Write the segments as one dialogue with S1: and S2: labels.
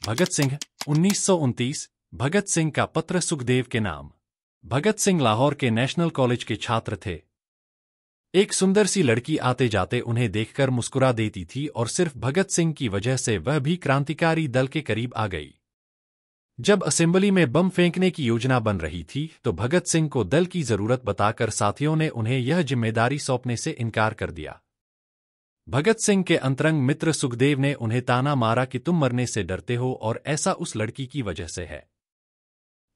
S1: भगत सिंह 1929। भगत सिंह का पत्र सुखदेव के नाम। भगत सिंह लाहौर के नेशनल कॉलेज के छात्र थे। एक सुंदर सी लड़की आते जाते उन्हें देखकर मुस्कुरा देती थी और सिर्फ भगत सिंह की वजह से वह भी क्रांतिकारी दल के करीब आ गई। जब असेंबली में बम फेंकने की योजना बन रही थी तो भगत सिंह को दल की जरूरत बताकर साथियों ने उन्हें यह जिम्मेदारी सौंपने से इनकार कर दिया। भगत सिंह के अंतरंग मित्र सुखदेव ने उन्हें ताना मारा कि तुम मरने से डरते हो और ऐसा उस लड़की की वजह से है।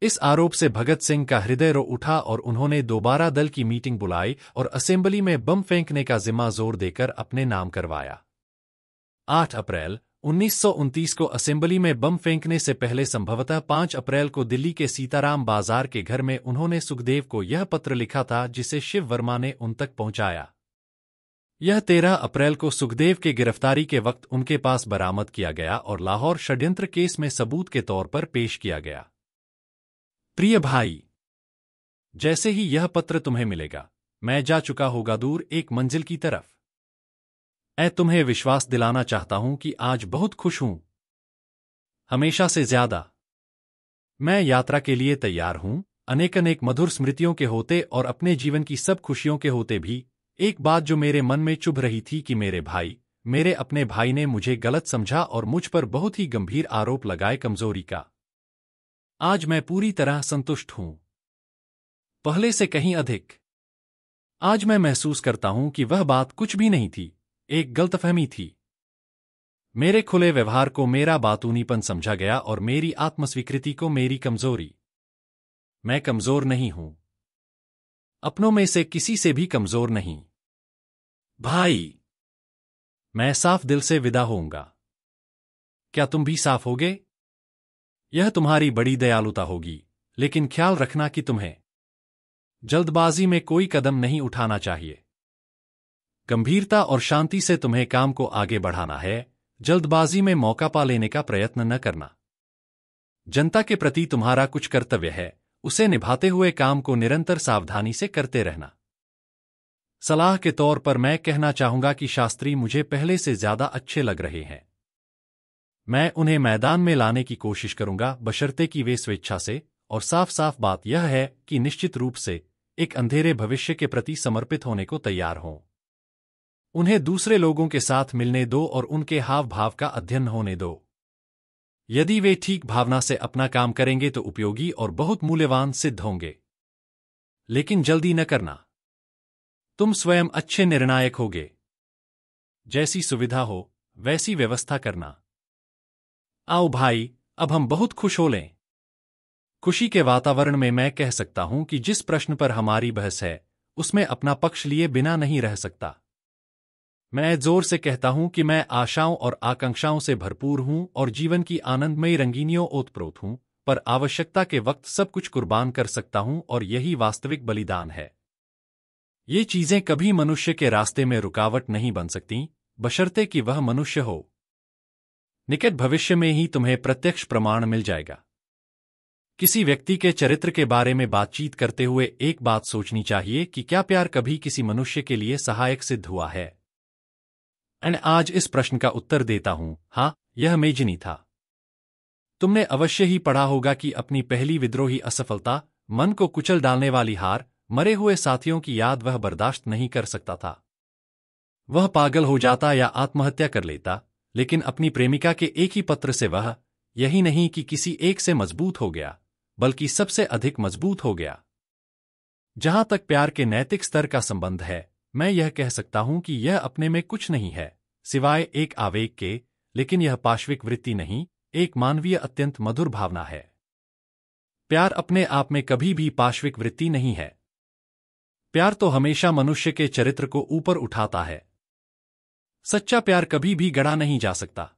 S1: इस आरोप से भगत सिंह का हृदय रो उठा और उन्होंने दोबारा दल की मीटिंग बुलाई और असेंबली में बम फेंकने का जिम्मा जोर देकर अपने नाम करवाया। 8 अप्रैल 1929 को असेंबली में बम फेंकने से पहले संभवतः 5 अप्रैल को दिल्ली के सीताराम बाजार के घर में उन्होंने सुखदेव को यह पत्र लिखा था जिसे शिव वर्मा ने उन तक पहुंचाया। यह 13 अप्रैल को सुखदेव के गिरफ्तारी के वक्त उनके पास बरामद किया गया और लाहौर षड्यंत्र केस में सबूत के तौर पर पेश किया गया। प्रिय भाई, जैसे ही यह पत्र तुम्हें मिलेगा, मैं जा चुका होगा दूर एक मंजिल की तरफ। मैं तुम्हें विश्वास दिलाना चाहता हूं कि आज बहुत खुश हूं, हमेशा से ज्यादा। मैं यात्रा के लिए तैयार हूं, अनेक अनेक मधुर स्मृतियों के होते और अपने जीवन की सब खुशियों के होते भी। एक बात जो मेरे मन में चुभ रही थी कि मेरे अपने भाई ने मुझे गलत समझा और मुझ पर बहुत ही गंभीर आरोप लगाए कमजोरी का। आज मैं पूरी तरह संतुष्ट हूं, पहले से कहीं अधिक। आज मैं महसूस करता हूं कि वह बात कुछ भी नहीं थी, एक गलतफहमी थी। मेरे खुले व्यवहार को मेरा बातूनीपन समझा गया और मेरी आत्मस्वीकृति को मेरी कमजोरी। मैं कमजोर नहीं हूं, अपनों में से किसी से भी कमजोर नहीं। भाई, मैं साफ दिल से विदा होऊंगा। क्या तुम भी साफ होगे? यह तुम्हारी बड़ी दयालुता होगी, लेकिन ख्याल रखना कि तुम्हें जल्दबाजी में कोई कदम नहीं उठाना चाहिए। गंभीरता और शांति से तुम्हें काम को आगे बढ़ाना है, जल्दबाजी में मौका पा लेने का प्रयत्न न करना। जनता के प्रति तुम्हारा कुछ कर्तव्य है, उसे निभाते हुए काम को निरंतर सावधानी से करते रहना। सलाह के तौर पर मैं कहना चाहूंगा कि शास्त्री मुझे पहले से ज्यादा अच्छे लग रहे हैं। मैं उन्हें मैदान में लाने की कोशिश करूंगा, बशर्ते कि वे स्वेच्छा से। और साफ साफ बात यह है कि निश्चित रूप से एक अंधेरे भविष्य के प्रति समर्पित होने को तैयार हों। उन्हें दूसरे लोगों के साथ मिलने दो और उनके हाव भाव का अध्ययन होने दो। यदि वे ठीक भावना से अपना काम करेंगे तो उपयोगी और बहुत मूल्यवान सिद्ध होंगे। लेकिन जल्दी न करना, तुम स्वयं अच्छे निर्णायक होगे। जैसी सुविधा हो वैसी व्यवस्था करना। आओ भाई, अब हम बहुत खुश हो लें। खुशी के वातावरण में मैं कह सकता हूं कि जिस प्रश्न पर हमारी बहस है उसमें अपना पक्ष लिए बिना नहीं रह सकता। मैं जोर से कहता हूं कि मैं आशाओं और आकांक्षाओं से भरपूर हूं और जीवन की आनंदमयी रंगीनियों ओतप्रोत हूं, पर आवश्यकता के वक्त सब कुछ कुर्बान कर सकता हूं और यही वास्तविक बलिदान है। ये चीजें कभी मनुष्य के रास्ते में रुकावट नहीं बन सकती, बशर्ते कि वह मनुष्य हो। निकट भविष्य में ही तुम्हें प्रत्यक्ष प्रमाण मिल जाएगा। किसी व्यक्ति के चरित्र के बारे में बातचीत करते हुए एक बात सोचनी चाहिए कि क्या प्यार कभी किसी मनुष्य के लिए सहायक सिद्ध हुआ है? आज इस प्रश्न का उत्तर देता हूं, हाँ, यह मेजनी था। तुमने अवश्य ही पढ़ा होगा कि अपनी पहली विद्रोही असफलता, मन को कुचल डालने वाली हार, मरे हुए साथियों की याद वह बर्दाश्त नहीं कर सकता था। वह पागल हो जाता या आत्महत्या कर लेता, लेकिन अपनी प्रेमिका के एक ही पत्र से वह यही नहीं कि किसी एक से मजबूत हो गया, बल्कि सबसे अधिक मजबूत हो गया। जहां तक प्यार के नैतिक स्तर का संबंध है, मैं यह कह सकता हूं कि यह अपने में कुछ नहीं है सिवाय एक आवेग के, लेकिन यह पाशविक वृत्ति नहीं, एक मानवीय अत्यंत मधुर भावना है। प्यार अपने आप में कभी भी पाशविक वृत्ति नहीं है। प्यार तो हमेशा मनुष्य के चरित्र को ऊपर उठाता है। सच्चा प्यार कभी भी गढ़ा नहीं जा सकता।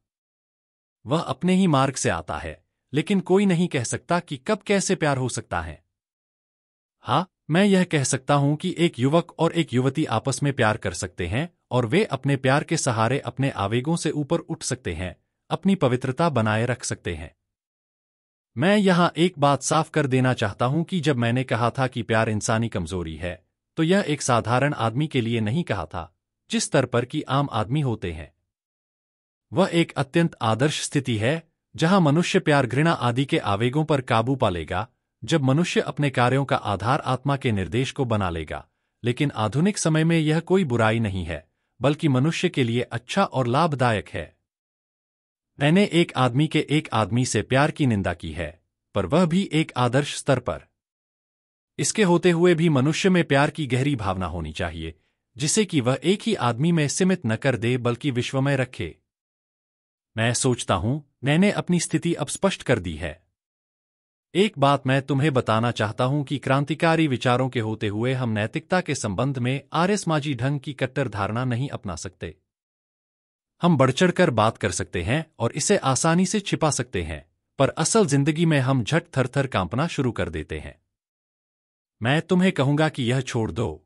S1: वह अपने ही मार्ग से आता है, लेकिन कोई नहीं कह सकता कि कब कैसे प्यार हो सकता है। हाँ, मैं यह कह सकता हूं कि एक युवक और एक युवती आपस में प्यार कर सकते हैं और वे अपने प्यार के सहारे अपने आवेगों से ऊपर उठ सकते हैं, अपनी पवित्रता बनाए रख सकते हैं। मैं यहां एक बात साफ कर देना चाहता हूं कि जब मैंने कहा था कि प्यार इंसानी कमजोरी है, तो यह एक साधारण आदमी के लिए नहीं कहा था, जिस स्तर पर कि आम आदमी होते हैं। वह एक अत्यंत आदर्श स्थिति है, जहां मनुष्य प्यार, घृणा आदि के आवेगों पर काबू पा लेगा, जब मनुष्य अपने कार्यों का आधार आत्मा के निर्देश को बना लेगा। लेकिन आधुनिक समय में यह कोई बुराई नहीं है, बल्कि मनुष्य के लिए अच्छा और लाभदायक है। मैंने एक आदमी के एक आदमी से प्यार की निंदा की है, पर वह भी एक आदर्श स्तर पर। इसके होते हुए भी मनुष्य में प्यार की गहरी भावना होनी चाहिए, जिसे कि वह एक ही आदमी में सीमित न कर दे बल्कि विश्व में रखे। मैं सोचता हूं मैंने अपनी स्थिति अब स्पष्ट कर दी है। एक बात मैं तुम्हें बताना चाहता हूं कि क्रांतिकारी विचारों के होते हुए हम नैतिकता के संबंध में आर्यसमाजी ढंग की कट्टर धारणा नहीं अपना सकते। हम बढ़-चढ़ कर बात कर सकते हैं और इसे आसानी से छिपा सकते हैं, पर असल जिंदगी में हम झट थर-थर कांपना शुरू कर देते हैं। मैं तुम्हें कहूंगा कि यह छोड़ दो।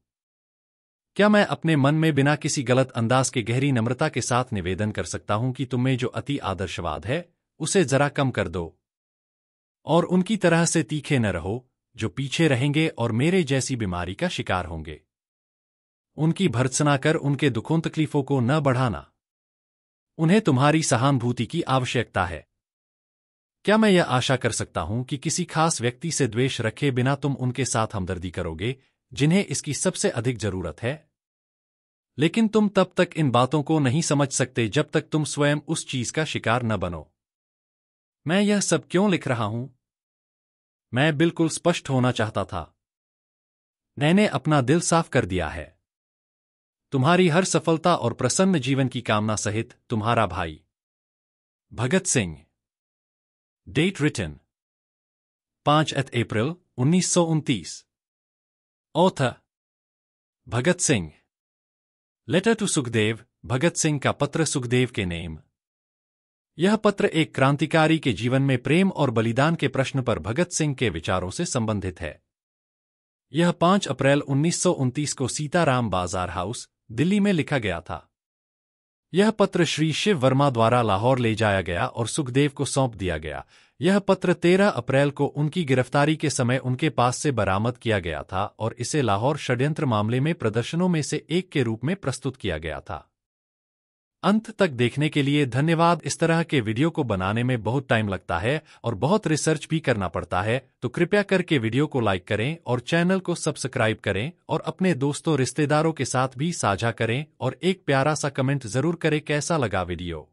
S1: क्या मैं अपने मन में बिना किसी गलत अंदाज के गहरी नम्रता के साथ निवेदन कर सकता हूं कि तुम में जो अति आदर्शवाद है, उसे जरा कम कर दो और उनकी तरह से तीखे न रहो, जो पीछे रहेंगे और मेरे जैसी बीमारी का शिकार होंगे। उनकी भर्त्सना कर उनके दुखों तकलीफों को न बढ़ाना। उन्हें तुम्हारी सहानुभूति की आवश्यकता है। क्या मैं यह आशा कर सकता हूं कि किसी खास व्यक्ति से द्वेष रखे बिना तुम उनके साथ हमदर्दी करोगे, जिन्हें इसकी सबसे अधिक जरूरत है? लेकिन तुम तब तक इन बातों को नहीं समझ सकते जब तक तुम स्वयं उस चीज का शिकार न बनो। मैं यह सब क्यों लिख रहा हूं? मैं बिल्कुल स्पष्ट होना चाहता था। मैंने अपना दिल साफ कर दिया है। तुम्हारी हर सफलता और प्रसन्न जीवन की कामना सहित, तुम्हारा भाई Bhagat Singh. Date written 5 April 1929। Author Bhagat Singh. Letter to Sukhdev. Bhagat Singh का पत्र सुखदेव के नेम। यह पत्र एक क्रांतिकारी के जीवन में प्रेम और बलिदान के प्रश्न पर भगत सिंह के विचारों से संबंधित है। यह 5 अप्रैल 1929 को सीताराम बाजार हाउस, दिल्ली में लिखा गया था। यह पत्र श्री शिव वर्मा द्वारा लाहौर ले जाया गया और सुखदेव को सौंप दिया गया। यह पत्र 13 अप्रैल को उनकी गिरफ्तारी के समय उनके पास से बरामद किया गया था और इसे लाहौर षड्यंत्र मामले में प्रदर्शनों में से एक के रूप में प्रस्तुत किया गया था। अंत तक देखने के लिए धन्यवाद। इस तरह के वीडियो को बनाने में बहुत टाइम लगता है और बहुत रिसर्च भी करना पड़ता है, तो कृपया करके वीडियो को लाइक करें और चैनल को सब्सक्राइब करें और अपने दोस्तों रिश्तेदारों के साथ भी साझा करें और एक प्यारा सा कमेंट जरूर करें कैसा लगा वीडियो।